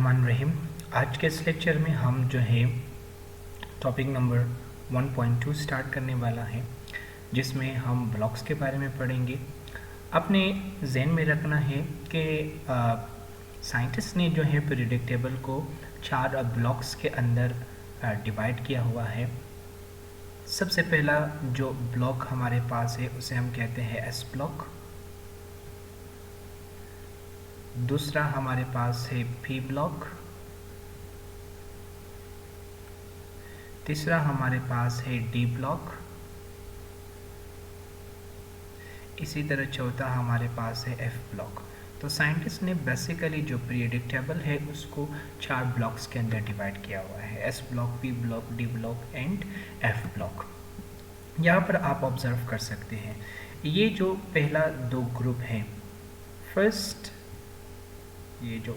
बिस्मिल्लाहिर्रहमानिर्रहीम। आज के इस लेक्चर में हम जो है टॉपिक नंबर 1.2 स्टार्ट करने वाला है, जिसमें हम ब्लॉक्स के बारे में पढ़ेंगे। अपने जहन में रखना है कि साइंटिस्ट ने जो है पीरियोडिक टेबल को 4 ब्लॉक्स के अंदर डिवाइड किया हुआ है। सबसे पहला जो ब्लॉक हमारे पास है उसे हम कहते हैं एस ब्लॉक। दूसरा हमारे पास है पी ब्लॉक। तीसरा हमारे पास है डी ब्लॉक। इसी तरह चौथा हमारे पास है एफ ब्लॉक। तो साइंटिस्ट ने बेसिकली जो पीरियोडिक टेबल है उसको 4 ब्लॉक्स के अंदर डिवाइड किया हुआ है, S block, P block, D block and F block. यहाँ पर आप ऑब्जर्व कर सकते हैं ये जो पहला 2 ग्रुप हैं, ये जो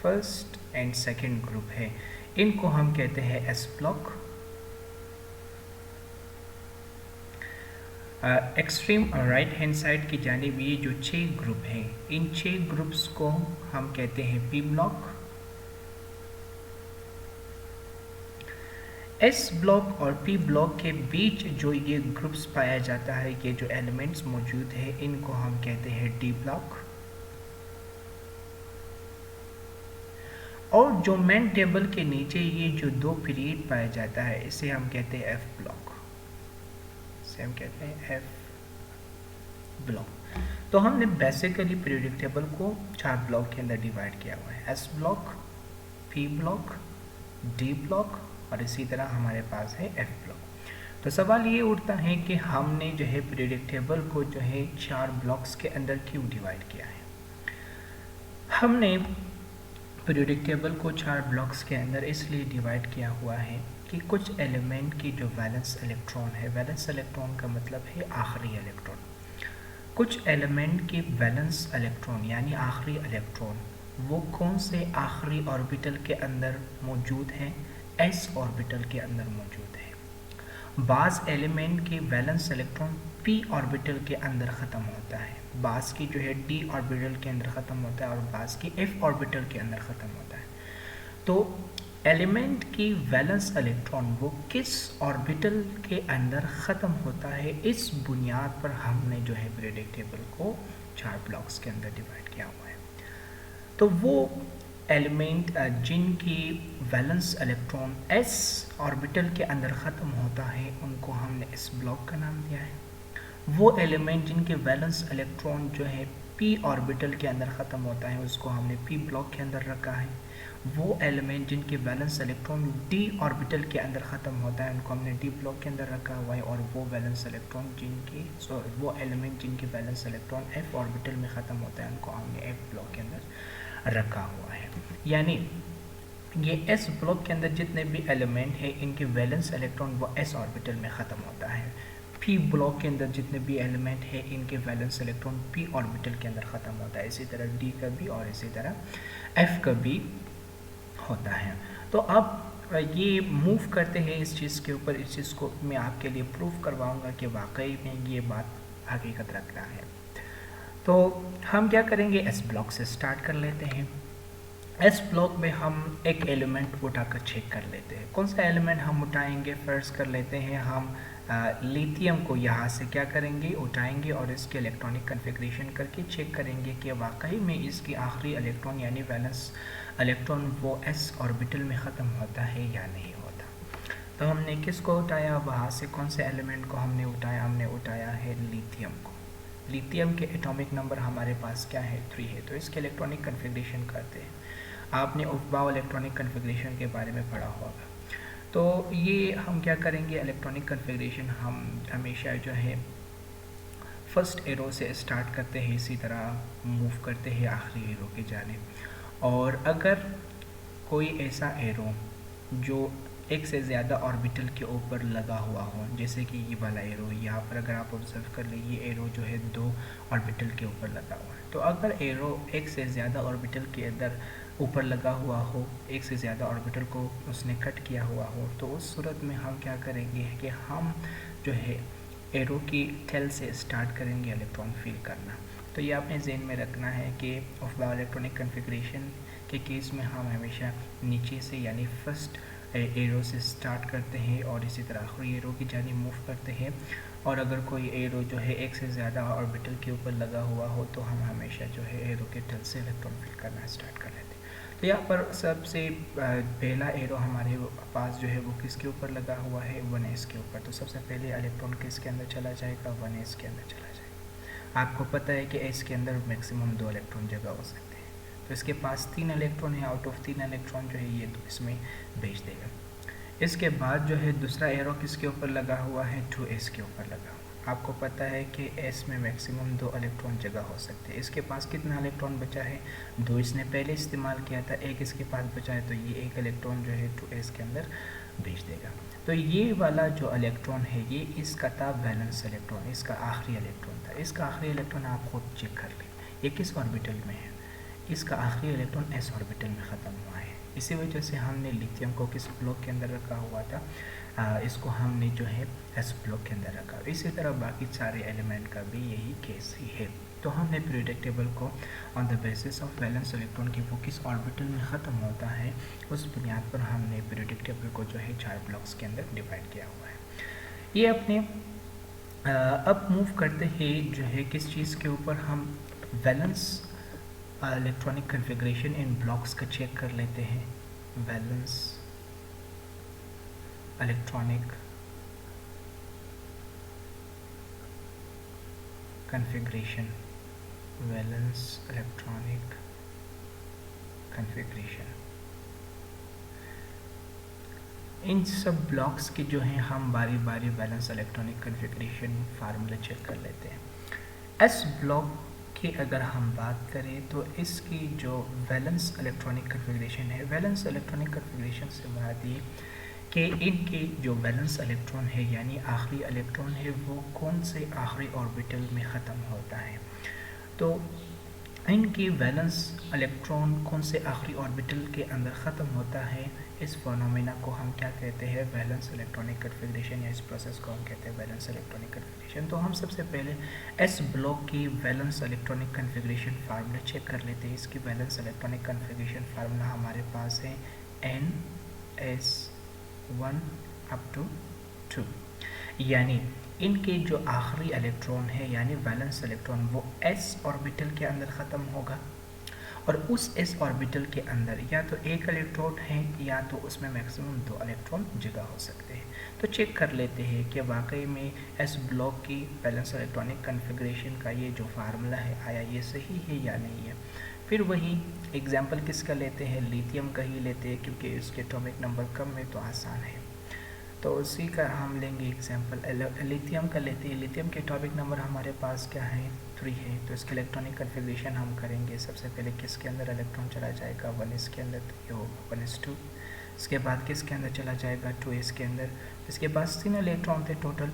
फर्स्ट एंड सेकंड ग्रुप है, इनको हम कहते हैं S block. Extreme right hand side की जानिब ये जो 6 ग्रुप हैं, इन 6 ग्रुप्स को हम कहते हैं पी ब्लॉक। एस ब्लॉक और पी ब्लॉक के बीच जो ये ग्रुप्स पाया जाता है, ये जो एलिमेंट्स मौजूद है, इनको हम कहते हैं डी ब्लॉक। और जो मेन टेबल के नीचे ये जो 2 पीरियड पाया जाता है, इसे हम कहते हैं एफ ब्लॉक, इसे हम कहते हैं एफ ब्लॉक। तो हमने बेसिकली पीरियोडिक टेबल को 4 ब्लॉक के अंदर डिवाइड किया हुआ है, S block, P block, D block और इसी तरह हमारे पास है एफ ब्लॉक। तो सवाल ये उठता है कि हमने जो है पीरियोडिक टेबल को जो है 4 ब्लॉक्स के अंदर क्यों डिवाइड किया है। हमने पीरियोडिक टेबल को 4 ब्लॉक्स के अंदर इसलिए डिवाइड किया हुआ है कि कुछ एलिमेंट की जो वैलेंस इलेक्ट्रॉन है, वैलेंस इलेक्ट्रॉन का मतलब है आखिरी इलेक्ट्रॉन, कुछ एलिमेंट की वैलेंस इलेक्ट्रॉन यानी आखिरी इलेक्ट्रॉन वो कौन से आखिरी ऑर्बिटल के अंदर मौजूद हैं, एस ऑर्बिटल के अंदर मौजूद है। बाज़ एलिमेंट की वैलेंस इलेक्ट्रॉन पी ऑर्बिटल के अंदर ख़त्म होता है, बाज़ की जो है डी ऑर्बिटल के अंदर ख़त्म होता है और बाज़ की एफ ऑर्बिटल के अंदर ख़त्म होता है। तो एलिमेंट की वैलेंस इलेक्ट्रॉन वो किस ऑर्बिटल के अंदर ख़त्म होता है, इस बुनियाद पर हमने जो है पीरियोडिक टेबल को 4 ब्लॉक्स के अंदर डिवाइड किया हुआ है। तो वो एलिमेंट जिनकी वैलेंस इलेक्ट्रॉन एस ऑर्बिटल के अंदर ख़त्म होता है, उनको हमने इस ब्लॉक का नाम दिया है। वो एलिमेंट जिनके वैलेंस इलेक्ट्रॉन जो है पी ऑर्बिटल के अंदर ख़त्म होता है, उसको हमने पी ब्लॉक के अंदर रखा है। वो एलिमेंट जिनके वैलेंस इलेक्ट्रॉन डी ऑर्बिटल के अंदर ख़त्म होता है, उनको हमने डी ब्लॉक के अंदर रखा हुआ है। और वो वैलेंस इलेक्ट्रॉन वो एलिमेंट जिनके वैलेंस इलेक्ट्रॉन एफ ऑर्बिटल में ख़त्म होता है, उनको हमने एफ ब्लॉक के अंदर रखा हुआ है। यानी ये एस ब्लॉक के अंदर जितने भी एलिमेंट है, इनके वैलेंस इलेक्ट्रॉन वो एस ऑर्बिटल में ख़त्म होता है। पी ब्लॉक के अंदर जितने भी एलिमेंट है, इनके वैलेंस इलेक्ट्रॉन पी ऑर्बिटल के अंदर ख़त्म होता है। इसी तरह डी का भी और इसी तरह एफ का भी होता है। तो अब ये मूव करते हैं इस चीज़ के ऊपर, इस चीज़ को मैं आपके लिए प्रूव करवाऊंगा कि वाकई में ये बात हकीकत रखता है। तो हम क्या करेंगे, एस ब्लॉक से स्टार्ट कर लेते हैं। एस ब्लॉक में हम एक एलिमेंट उठाकर चेक कर लेते हैं। कौन सा एलिमेंट हम उठाएंगे, फर्स्ट कर लेते हैं हम लिथियम को यहाँ से क्या करेंगे, उठाएंगे और इसके इलेक्ट्रॉनिक कन्फिग्रेशन करके चेक करेंगे कि वाकई में इसकी आखिरी इलेक्ट्रॉन यानी वैलेंस इलेक्ट्रॉन वो एस ऑर्बिटल में ख़त्म होता है या नहीं होता। तो हमने किसको उठाया, वहाँ से कौन से एलिमेंट को हमने उठाया, हमने उठाया है लिथियम को। लिथियम के एटॉमिक नंबर हमारे पास क्या है, 3 है। तो इसके इलेक्ट्रॉनिक कन्फिग्रेशन करते हैं। आपने अफबाउ इलेक्ट्रॉनिक कन्फिग्रेशन के बारे में पढ़ा होगा। तो ये हम क्या करेंगे, इलेक्ट्रॉनिक कन्फिग्रेशन हम हमेशा जो है फर्स्ट एरो से स्टार्ट करते हैं, इसी तरह मूव करते हैं आखिरी एरो के जानिब। और अगर कोई ऐसा एरो जो एक से ज़्यादा ऑर्बिटल के ऊपर लगा हुआ हो, जैसे कि ये वाला एरो, यहाँ पर अगर आप ऑब्जर्व कर ले, ये एरो जो है 2 ऑर्बिटल के ऊपर लगा हुआ है। तो अगर एरो एक से ज़्यादा ऑर्बिटल के अंदर ऊपर लगा हुआ हो, एक से ज़्यादा ऑर्बिटल को उसने कट किया हुआ हो, तो उस सूरत में हम क्या करेंगे कि हम जो है एरो की टेल से स्टार्ट करेंगे इलेक्ट्रॉन फील करना। तो ये आपने ज़हन में रखना है कि अफबाउ इलेक्ट्रॉनिक कन्फिग्रेशन के केस में हम हमेशा नीचे से यानी फर्स्ट एरो से स्टार्ट करते हैं और इसी तरह आखिरी एरो की जानिब मूव करते हैं। और अगर कोई एरो जो है एक से ज़्यादा ऑर्बिटल के ऊपर लगा हुआ हो तो हम हमेशा जो है एरो के तल से इलेक्ट्रॉन फिल करना स्टार्ट कर लेते हैं। तो यहाँ पर सबसे पहला एरो हमारे पास जो है वो किसके ऊपर लगा हुआ है, 1s के ऊपर। तो सबसे पहले इलेक्ट्रॉन किसके अंदर चला जाएगा, 1s के अंदर चला जाएगा। आपको पता है कि s के अंदर मैक्सिमम 2 इलेक्ट्रॉन जगह हो सकते हैं, तो इसके पास 3 इलेक्ट्रॉन है। आउट ऑफ 3 इलेक्ट्रॉन जो है ये तो इसमें भेज देगा। इसके बाद जो है दूसरा एरो किसके ऊपर लगा हुआ है, 2s के ऊपर लगा हुआ। आपको पता है कि s में मैक्सिमम 2 इलेक्ट्रॉन जगह हो सकते हैं। इसके पास कितना इलेक्ट्रॉन बचा है, 2 इसने पहले इस्तेमाल किया था, 1 इसके पास बचा है, तो ये 1 इलेक्ट्रॉन जो है 2s के अंदर भेज देगा। तो ये वाला जो इलेक्ट्रॉन है ये इसका था वैलेंस इलेक्ट्रॉन, इसका आखिरी इलेक्ट्रॉन था। इसका आखिरी इलेक्ट्रॉन आप खुद चेक कर लें, ये किस ऑर्बिटल में है। इसका आखिरी इलेक्ट्रॉन s ऑर्बिटल में ख़त्म हुआ है। इसी वजह से हमने लिथियम को किस ब्लॉक के अंदर रखा हुआ था, इसको हमने जो है s ब्लॉक के अंदर रखा। इसी तरह बाकी सारे एलिमेंट का भी यही केस ही है। तो हमने पीरियोडिक टेबल को on the basis of valence electron की वो किस ऑर्बिटल में ख़त्म होता है उस बुनियाद पर हमने पीरियोडिक टेबल को जो है 4 ब्लॉक्स के अंदर डिवाइड किया हुआ है। ये अपने अब मूव करते हैं जो है किस चीज़ के ऊपर, हम वैलेंस इलेक्ट्रॉनिक कन्फिग्रेशन इन ब्लॉक्स का चेक कर लेते हैं। Valence electronic configuration, valence electronic configuration, इन सब ब्लॉक्स के जो हैं हम बारी बारी valence electronic configuration formula check कर लेते हैं। एस ब्लॉक की अगर हम बात करें तो इसकी जो वैलेंस इलेक्ट्रॉनिक कन्फिग्रेशन है, वैलेंस इलेक्ट्रॉनिक कन्फिग्रेशन से मुराद ये कि इनके जो वैलेंस इलेक्ट्रॉन है यानी आखिरी इलेक्ट्रॉन है वो कौन से आखिरी ऑर्बिटल में ख़त्म होता है। तो इनकी वैलेंस इलेक्ट्रॉन कौन से आखिरी ऑर्बिटल के अंदर ख़त्म होता है, इस फिनोमेना को हम क्या कहते हैं, वैलेंस इलेक्ट्रॉनिक कन्फिग्रेशन, या इस प्रोसेस को हम कहते हैं वैलेंस इलेक्ट्रॉनिक कन्फिग्रेशन। तो हम सबसे पहले एस ब्लॉक की valence electronic configuration formula check कर लेते हैं। इसकी वैलेंस इलेक्ट्रॉनिक कन्फिग्रेशन फार्मूला हमारे पास है NS1 अप टू 2, यानी इनके जो आखिरी इलेक्ट्रॉन है यानी वैलेंस इलेक्ट्रॉन वो s ऑर्बिटल के अंदर ख़त्म होगा और उस s ऑर्बिटल के अंदर या तो एक इलेक्ट्रॉन है या तो उसमें मैक्सिमम 2 इलेक्ट्रॉन जगह हो सकते हैं। तो चेक कर लेते हैं कि वाकई में s ब्लॉक की वैलेंस इलेक्ट्रॉनिक कन्फिग्रेशन का ये जो फार्मूला है आया ये सही है या नहीं है। फिर वही एग्जाम्पल किसका लेते हैं, लिथियम का ही लेते हैं क्योंकि इसके एटॉमिक नंबर कम है तो आसान है। तो उसी का हम लेंगे एग्जांपल, लिथियम का लेते हैं। लिथियम के एटॉमिक नंबर हमारे पास क्या है, 3 है। तो इसके इलेक्ट्रॉनिक कन्फिग्रेशन हम करेंगे। सबसे पहले किसके अंदर इलेक्ट्रॉन चला जाएगा, 1s के अंदर, तो ये होगा 1s2। इसके बाद किसके अंदर चला जाएगा, 2s के अंदर। इसके पास 3 इलेक्ट्रॉन थे टोटल,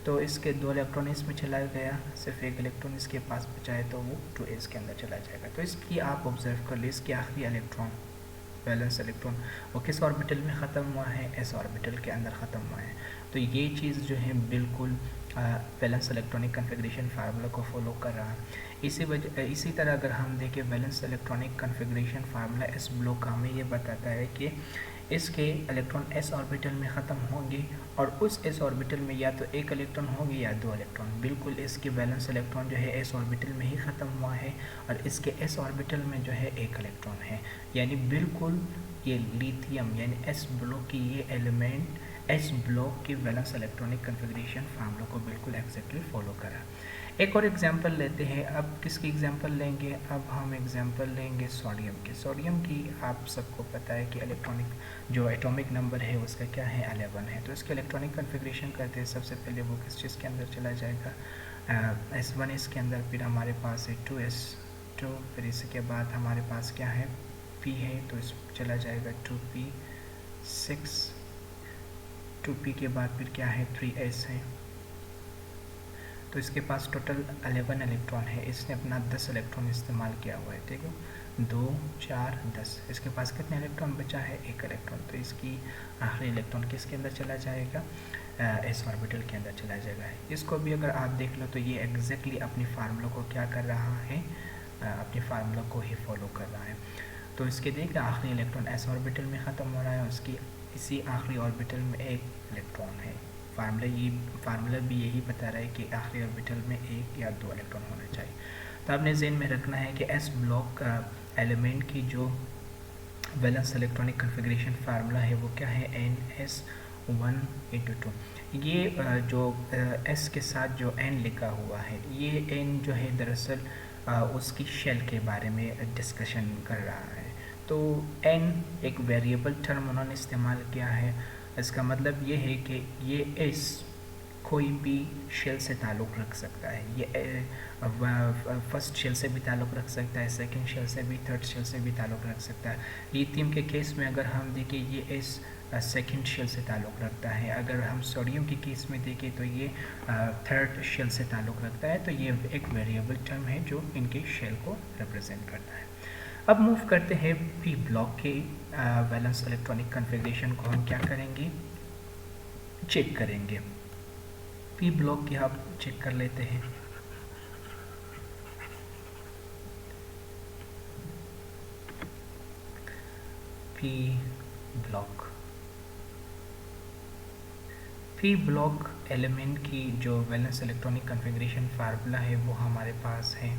तो इसके 2 इलेक्ट्रॉन इसमें चला गया, सिर्फ 1 इलेक्ट्रॉन इसके पास बचा है तो वो 2s के अंदर चला जाएगा। तो इसकी आप ऑब्जर्व कर लीजिए, इसके आखिरी इलेक्ट्रॉन वैलेंस इलेक्ट्रॉन वो किस ऑर्बिटल में ख़त्म हुआ है, s ऑर्बिटल के अंदर ख़त्म हुआ है। तो ये चीज़ जो है बिल्कुल वैलेंस इलेक्ट्रॉनिक कन्फिग्रेशन फार्मूला को फॉलो कर रहा है। इसी तरह अगर हम देखें valence electronic configuration formula s block हमें ये बताता है कि इसके इलेक्ट्रॉन s ऑर्बिटल में ख़त्म होंगे और उस s ऑर्बिटल में या तो 1 इलेक्ट्रॉन होंगे या 2 इलेक्ट्रॉन। बिल्कुल इसके वैलेंस इलेक्ट्रॉन जो है s ऑर्बिटल में ही ख़त्म हुआ है और इसके s ऑर्बिटल में जो है 1 इलेक्ट्रॉन है। यानी बिल्कुल ये लिथियम यानी s ब्लॉक की ये एलिमेंट s ब्लॉक की वैलेंस इलेक्ट्रॉनिक कन्फिग्रेशन फार्मूला को बिल्कुल एग्जैक्टली फॉलो करा। एक और एग्जांपल लेते हैं। अब किसकी एग्जांपल लेंगे, अब हम एग्जांपल लेंगे सोडियम की। सोडियम की आप सबको पता है कि इलेक्ट्रॉनिक जो एटॉमिक नंबर है उसका क्या है, 11 है। तो इसके इलेक्ट्रॉनिक कन्फिग्रेशन करते हैं। सबसे पहले वो किस चीज़ के अंदर चला जाएगा, S1 के अंदर। फिर हमारे पास है 2s2, फिर इसके बाद हमारे पास क्या है, P है, तो इस चला जाएगा 2p6, 2p के बाद फिर क्या है, 3s है। तो इसके पास टोटल 11 इलेक्ट्रॉन है। इसने अपना 10 इलेक्ट्रॉन इस्तेमाल किया हुआ है, ठीक है, 2 4 10। इसके पास कितने इलेक्ट्रॉन बचा है, 1 इलेक्ट्रॉन। तो इसकी आखिरी इलेक्ट्रॉन किसके अंदर चला जाएगा, s ऑर्बिटल के अंदर चला जाएगा। इसको भी अगर आप देख लो तो ये एग्जैक्टली अपनी फार्मूला को क्या कर रहा है, अपनी फार्मूला को ही फॉलो कर रहा है। तो इसके देखिए आखिरी इलेक्ट्रॉन s ऑर्बिटल में ख़त्म हो रहा है, उसकी इसी आखिरी ऑर्बिटल में एक इलेक्ट्रॉन है। फार्मूला भी यही बता रहा है कि आखिरी ऑर्बिटल में एक या दो इलेक्ट्रॉन होना चाहिए। तो आपने ज़हन में रखना है कि s ब्लॉक एलिमेंट की जो वैलेंस इलेक्ट्रॉनिक कन्फिग्रेशन फार्मूला है वो क्या है, NS1/2। ये जो S के साथ जो N लिखा हुआ है, ये N जो है दरअसल उसकी शेल के बारे में डिस्कशन कर रहा है। तो N एक वेरिएबल टर्म उन्होंने इस्तेमाल किया है। इसका मतलब ये है कि ये S कोई भी शेल से ताल्लुक़ रख सकता है। ये फर्स्ट शेल से भी ताल्लुक़ रख सकता है, सेकंड शेल से भी, थर्ड शेल से भी ताल्लुक़ रख सकता है। लिथियम के केस में अगर हम देखें ये इस सेकंड शेल से ताल्लुक़ रखता है। अगर हम सोडियम के केस में देखें तो ये थर्ड शेल से ताल्लुक़ रखता है। तो ये एक वेरिएबल टर्म है जो इनके शेल को रिप्रेजेंट करता है। अब मूव करते हैं पी ब्लॉक के वैलेंस इलेक्ट्रॉनिक कन्फिग्रेशन को हम क्या करेंगे, चेक करेंगे। पी ब्लॉक की आप चेक कर लेते हैं। पी ब्लॉक एलिमेंट की जो वैलेंस इलेक्ट्रॉनिक कन्फिग्रेशन फार्मूला है वो हमारे पास है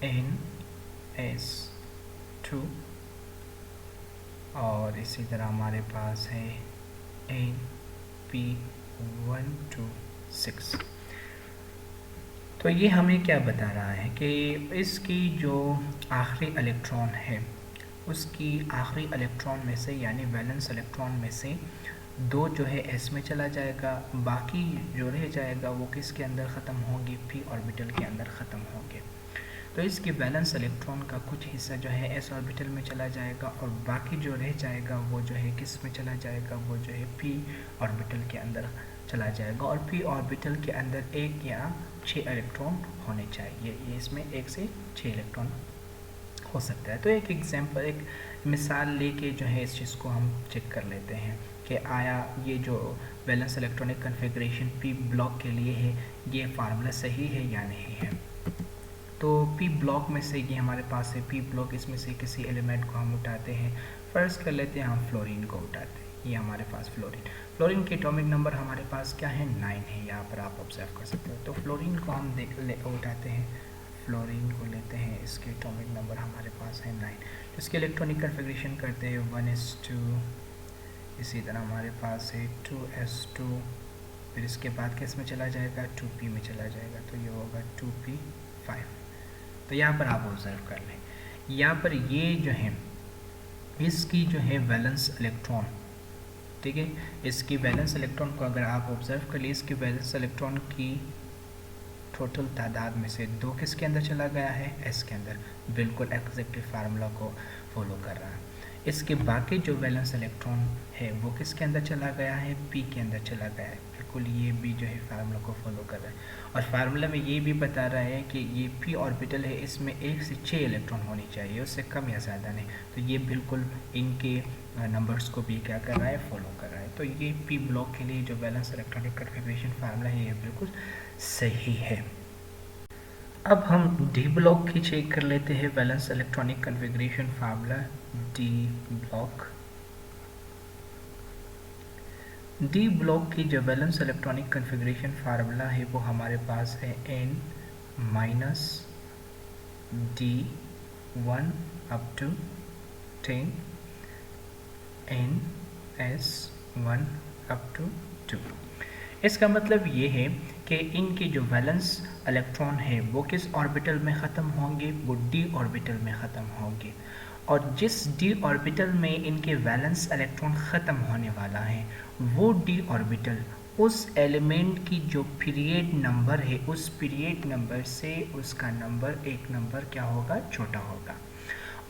NS2 और इसी तरह हमारे पास है NP126। तो ये हमें क्या बता रहा है कि इसकी जो आखिरी इलेक्ट्रॉन है उसकी आखिरी इलेक्ट्रॉन में से यानी वैलेंस इलेक्ट्रॉन में से दो जो है S में चला जाएगा, बाकी जो रह जाएगा वो किसके अंदर ख़त्म होंगे, p ऑर्बिटल के अंदर ख़त्म होंगे। तो इसके वैलेंस इलेक्ट्रॉन का कुछ हिस्सा जो है s ऑर्बिटल में चला जाएगा और बाकी जो रह जाएगा वो जो है किस में चला जाएगा, वो जो है p ऑर्बिटल के अंदर चला जाएगा। और p ऑर्बिटल के अंदर 1 या 6 इलेक्ट्रॉन होने चाहिए। ये इसमें 1 से 6 इलेक्ट्रॉन हो सकता है। तो एक एग्जांपल, एक मिसाल लेके जो है इस चीज़ को हम चेक कर लेते हैं कि आया ये जो valence electronic configuration P block के लिए है ये फार्मूला सही है या नहीं है। तो पी ब्लॉक में से ये हमारे पास है पी ब्लॉक, इसमें से किसी एलिमेंट को हम उठाते हैं। फर्स्ट कर लेते हैं हम फ्लोरीन को उठाते हैं। ये हमारे पास फ्लोरीन के एटॉमिक नंबर हमारे पास क्या है, 9 है। यहाँ पर आप ऑब्जर्व कर सकते हो। तो फ्लोरीन को हम उठाते हैं, फ्लोरीन को लेते हैं, इसके एटॉमिक नंबर हमारे पास है 9। इसके इलेक्ट्रॉनिक कन्फिग्रेशन करते हैं 1s2, इसी तरह हमारे पास है 2s2, फिर इसके बाद किस में चला जाएगा, 2p में चला जाएगा। तो ये होगा 2p5। तो यहाँ पर आप ऑब्जर्व कर लें, यहाँ पर ये जो है इसकी जो है वैलेंस इलेक्ट्रॉन, ठीक है, इसकी वैलेंस इलेक्ट्रॉन को अगर आप ऑब्जर्व कर लिए, इसकी वैलेंस इलेक्ट्रॉन की टोटल तादाद में से 2 किसके अंदर चला गया है, S के अंदर। बिल्कुल एग्जैक्टली फार्मूला को फॉलो कर रहा है। इसके बाकी जो वैलेंस इलेक्ट्रॉन है वो किसके अंदर चला गया है, P के अंदर चला गया है। बिल्कुल ये भी जो है फार्मूला को फॉलो कर रहा है। और फार्मूला में ये भी बता रहा है कि ये P ऑर्बिटल है, इसमें 1 से 6 इलेक्ट्रॉन होनी चाहिए, उससे कम या ज़्यादा नहीं। तो ये बिल्कुल इनके नंबर्स को भी क्या कर रहा है, फॉलो कर रहा है। तो ये P ब्लॉक के लिए जो वैलेंस इलेक्ट्रॉनिक कन्फिग्रेशन फार्मूला है ये बिल्कुल सही है। अब हम डी ब्लॉक की चेक कर लेते हैं valence electronic configuration formula. D block की जो वैलेंस इलेक्ट्रॉनिक कन्फिग्रेशन फार्मूला है वो हमारे पास है n-d1 up to 10 ns1 up to 2। इसका मतलब ये है कि इनके जो वैलेंस इलेक्ट्रॉन है वो किस ऑर्बिटल में ख़त्म होंगे, वो डी ऑर्बिटल में ख़त्म होंगे। और जिस डी ऑर्बिटल में इनके वैलेंस इलेक्ट्रॉन ख़त्म होने वाला है वो डी ऑर्बिटल उस एलिमेंट की जो पीरियड नंबर है उस पीरियड नंबर से उसका नंबर एक नंबर क्या होगा, छोटा होगा।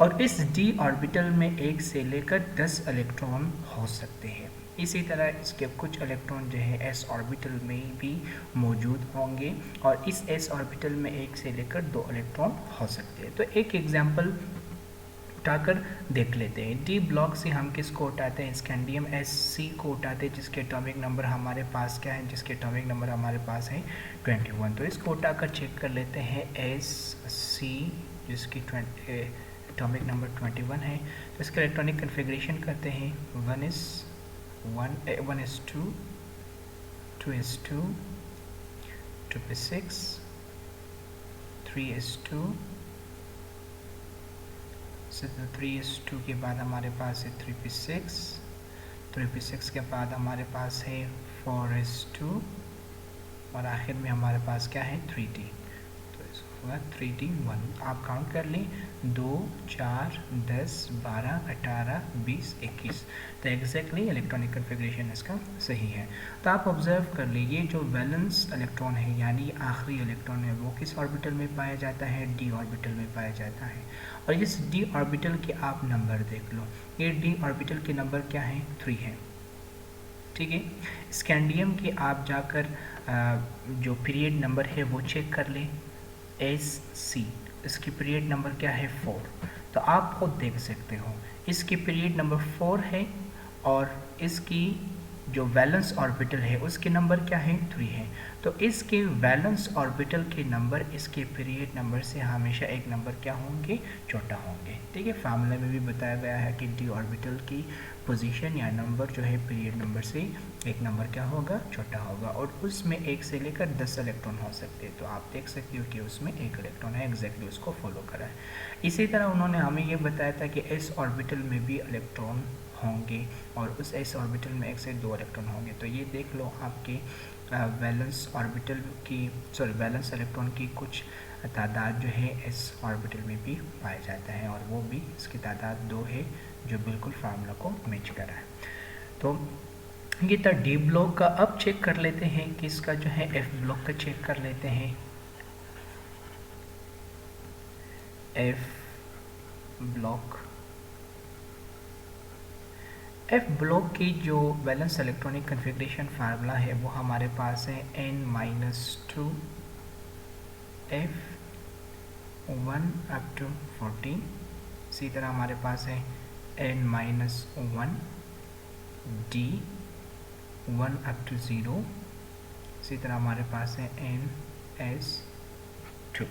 और इस डी ऑर्बिटल में 1 से लेकर 10 इलेक्ट्रॉन हो सकते हैं। इसी तरह इसके कुछ इलेक्ट्रॉन जो है एस ऑर्बिटल में भी मौजूद होंगे और इस एस ऑर्बिटल में 1 से लेकर 2 इलेक्ट्रॉन हो सकते हैं। तो एक एग्जांपल उठाकर देख लेते हैं। डी ब्लॉक से हम किसको उठाते हैं, स्कैंडियम Sc को उठाते हैं, जिसके एटॉमिक नंबर हमारे पास क्या है, जिसके एटॉमिक नंबर हमारे पास है 21। तो इसको उठाकर चेक कर लेते हैं Sc, जिसकी एटॉमिक नंबर 21 है। तो इसका इलेक्ट्रॉनिक कन्फिग्रेशन करते हैं 1s2, 2s2, 2p6, 3s2, 3s2 के बाद हमारे पास है 3p6, 3p6 के बाद हमारे पास है 4s2 और आखिर में हमारे पास क्या है 3d। तो इसको होगा 3d1। आप काउंट कर लें 2, 4, 10, 12, 18, 20, 21। तो एग्जैक्टली इलेक्ट्रॉनिक कन्फिग्रेशन इसका सही है। तो आप ऑब्जर्व कर लीजिए जो वैलेंस इलेक्ट्रॉन है यानी आखिरी इलेक्ट्रॉन है वो किस ऑर्बिटल में पाया जाता है, डी ऑर्बिटल में पाया जाता है। और इस डी ऑर्बिटल के आप नंबर देख लो, ये डी ऑर्बिटल के नंबर क्या है 3 है, ठीक है। स्कैंडियम के आप जाकर जो पीरियड नंबर है वो चेक कर लें, Sc, इसकी पीरियड नंबर क्या है 4। तो आप खुद देख सकते हो इसकी पीरियड नंबर 4 है और इसकी जो वैलेंस ऑर्बिटल है उसके नंबर क्या है 3 है। तो इसके वैलेंस ऑर्बिटल के नंबर इसके पीरियड नंबर से हमेशा एक नंबर क्या होंगे, छोटा होंगे, ठीक है। फार्मूला में भी बताया गया है कि डी ऑर्बिटल की पोजीशन या नंबर जो है पीरियड नंबर से एक नंबर क्या होगा, छोटा होगा। और उसमें 1 से लेकर 10 इलेक्ट्रॉन हो सकते हैं। तो आप देख सकते हो कि उसमें 1 इलेक्ट्रॉन है, एग्जैक्टली उसको फॉलो करा है। इसी तरह उन्होंने हमें ये बताया था कि एस ऑर्बिटल में भी इलेक्ट्रॉन होंगे और उस एस ऑर्बिटल में 1 से 2 इलेक्ट्रॉन होंगे। तो ये देख लो आपके वैलेंस ऑर्बिटल की वैलेंस इलेक्ट्रॉन की कुछ तादाद जो है एस ऑर्बिटल में भी पाया जाता है और वो भी इसकी तादाद 2 है जो बिल्कुल फार्मूला को मैच कर रहा है। तो ये था डी ब्लॉक का। अब चेक कर लेते हैं कि इसका जो है एफ ब्लॉक का चेक कर लेते हैं। एफ ब्लॉक की जो वैलेंस इलेक्ट्रॉनिक कन्फिग्रेशन फार्मूला है वो हमारे पास है n-2 f1 up to 14। इसी तरह हमारे पास है n-1 d1 up to 0। इसी तरह हमारे पास है ns2।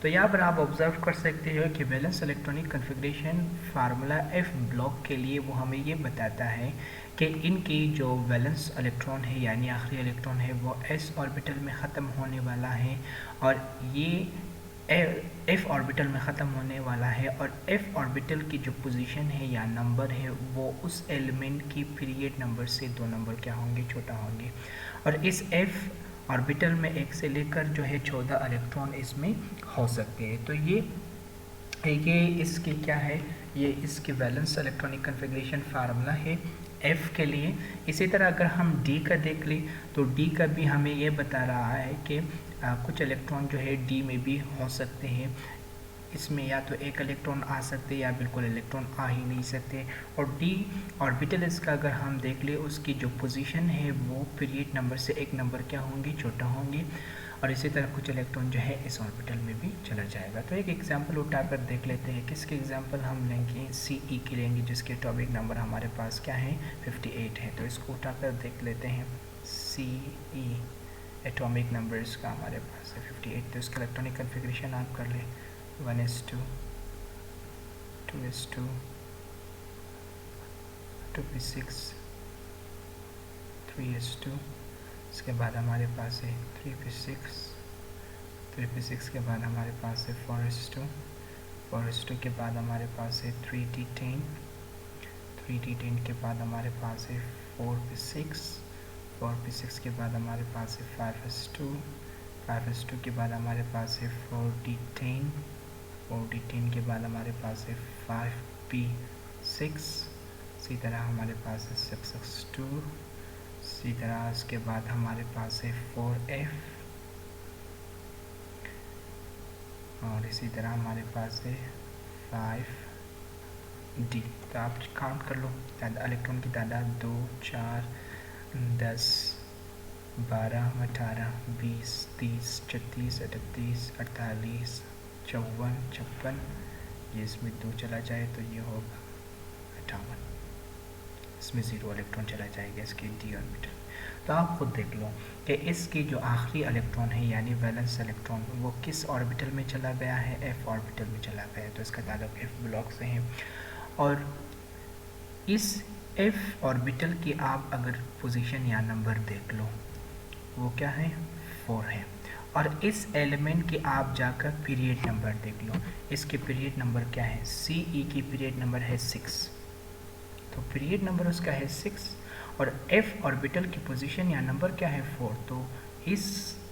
तो यहाँ पर आप ऑब्जर्व कर सकते हो कि valence electronic configuration formula F block के लिए वो हमें ये बताता है कि इनकी जो वैलेंस इलेक्ट्रॉन है यानी आखिरी इलेक्ट्रॉन है वो एस ऑर्बिटल में ख़त्म होने वाला है और ये एफ ऑर्बिटल में ख़त्म होने वाला है और एफ ऑर्बिटल की जो पोजीशन है या नंबर है वो उस एलिमेंट की पीरियड नंबर से 2 नंबर क्या होंगे, छोटा होंगे। और इस एफ ऑर्बिटल में 1 से लेकर जो है 14 इलेक्ट्रॉन इसमें हो सकते हैं। तो ये इसकी क्या है, ये इसकी वैलेंस इलेक्ट्रॉनिक कन्फिग्रेशन फार्मूला है एफ के लिए। इसी तरह अगर हम डी का देख लें तो डी का भी हमें ये बता रहा है कि कुछ इलेक्ट्रॉन जो है डी में भी हो सकते हैं। इसमें या तो 1 इलेक्ट्रॉन आ सकते या बिल्कुल इलेक्ट्रॉन आ ही नहीं सकते। और डी ऑर्बिटल इसका अगर हम देख ले उसकी जो पोजीशन है वो पीरियड नंबर से 1 नंबर क्या होंगे, छोटा होंगे। और इसी तरह कुछ इलेक्ट्रॉन जो है इस ऑर्बिटल में भी चला जाएगा। तो एक एग्जांपल उठाकर देख लेते हैं। किसके एग्जांपल हम लेंगे, सी ई की लेंगे जिसके एटॉमिक नंबर हमारे पास क्या है 58 है। तो इसको उठाकर देख लेते हैं। सी ई एटॉमिक नंबर इसका हमारे पास है 58। तो इसका इलेक्ट्रॉनिक कन्फिग्रेशन आप कर लें 1s2, 2s2, 2p6, 3s2। इसके बाद हमारे पास है 3p6, 3p6 के बाद हमारे पास है 4s2, 4s2 के बाद हमारे पास है 3d10, 3d10 के बाद हमारे पास है 4p6, 4p6 के बाद हमारे पास है 5s2, 5s2 के बाद हमारे पास है 4d10, 4d10 के बाद हमारे पास है 5p6। इसी तरह हमारे पास है 6s2। इसी तरह इसके बाद हमारे पास है 4f और इसी तरह हमारे पास है 5d। तो आप काउंट कर लो इलेक्ट्रॉन की तादाद 2, 4, 10, 12, 18, 20, 30, 36, 38, 48, 54, 56, ये इसमें 2 चला जाए तो ये होगा 58, इसमें 0 इलेक्ट्रॉन चला जाएगा इसके डी ऑर्बिटल। तो आप खुद देख लो कि इसके जो आखिरी इलेक्ट्रॉन है यानी वैलेंस इलेक्ट्रॉन वो किस ऑर्बिटल में चला गया है, एफ ऑर्बिटल में चला गया है, तो इसका ताल्लुक एफ ब्लॉक से है। और इस एफ ऑर्बिटल की आप अगर पोजीशन या नंबर देख लो वो क्या है, 4 है। और इस एलिमेंट के आप जाकर पीरियड नंबर देख लो, इसके पीरियड नंबर क्या है, सी ई की पीरियड नंबर है 6, तो पीरियड नंबर उसका है 6। और एफ ऑर्बिटल की पोजीशन या नंबर क्या है, 4, तो इस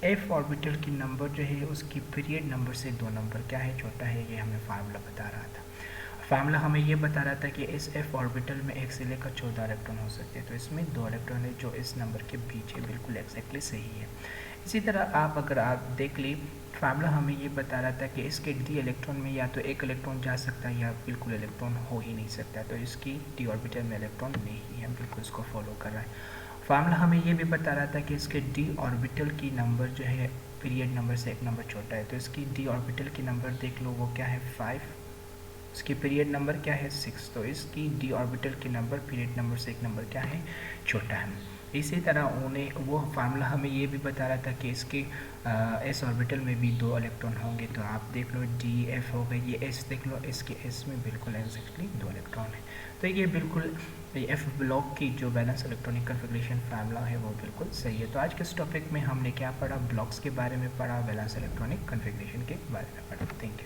एफ ऑर्बिटल की नंबर जो है उसकी पीरियड नंबर से 2 नंबर क्या है, छोटा है। ये हमें फार्मूला बता रहा था। फार्मूला हमें ये बता रहा था कि इस एफ ऑर्बिटल में 1 से लेकर 14 इलेक्ट्रॉन हो सकते हैं, तो इसमें 2 इलेक्ट्रॉन है जो इस नंबर के बीच है, बिल्कुल एक्जैक्टली सही है। इसी तरह अगर आप देख ली, फार्मूला हमें ये बता रहा था कि इसके डी इलेक्ट्रॉन में या तो 1 इलेक्ट्रॉन जा सकता है या बिल्कुल इलेक्ट्रॉन हो ही नहीं सकता, तो इसकी डी ऑर्बिटल में इलेक्ट्रॉन नहीं है, बिल्कुल इसको फॉलो कर रहा है। फार्मूला हमें ये भी बता रहा था कि इसके डी ऑर्बिटल की नंबर जो है पीरियड नंबर से 1 नंबर छोटा है, तो इसकी डी ऑर्बिटल की नंबर देख लो वो क्या है, 5, इसकी पीरियड नंबर क्या है, 6, तो इसकी डी ऑर्बिटल की नंबर पीरियड नंबर से 1 नंबर क्या है, छोटा है। इसी तरह वो फार्मूला हमें ये भी बता रहा था कि इसके एस ऑर्बिटल में भी 2 इलेक्ट्रॉन होंगे, तो आप देख लो डी एफ हो गई, ये एस देख लो, इसके एस में बिल्कुल एग्जैक्टली 2 इलेक्ट्रॉन है। तो ये बिल्कुल एफ ब्लॉक की जो बैलेंस इलेक्ट्रॉनिक कन्फिग्रेशन फार्मूला है वो बिल्कुल सही है। तो आज के इस टॉपिक में हमने क्या पढ़ा, ब्लॉक्स के बारे में पढ़ा, बैलेंस इलेक्ट्रॉनिक कन्फिग्रेशन के बारे में पढ़ा। Thank you.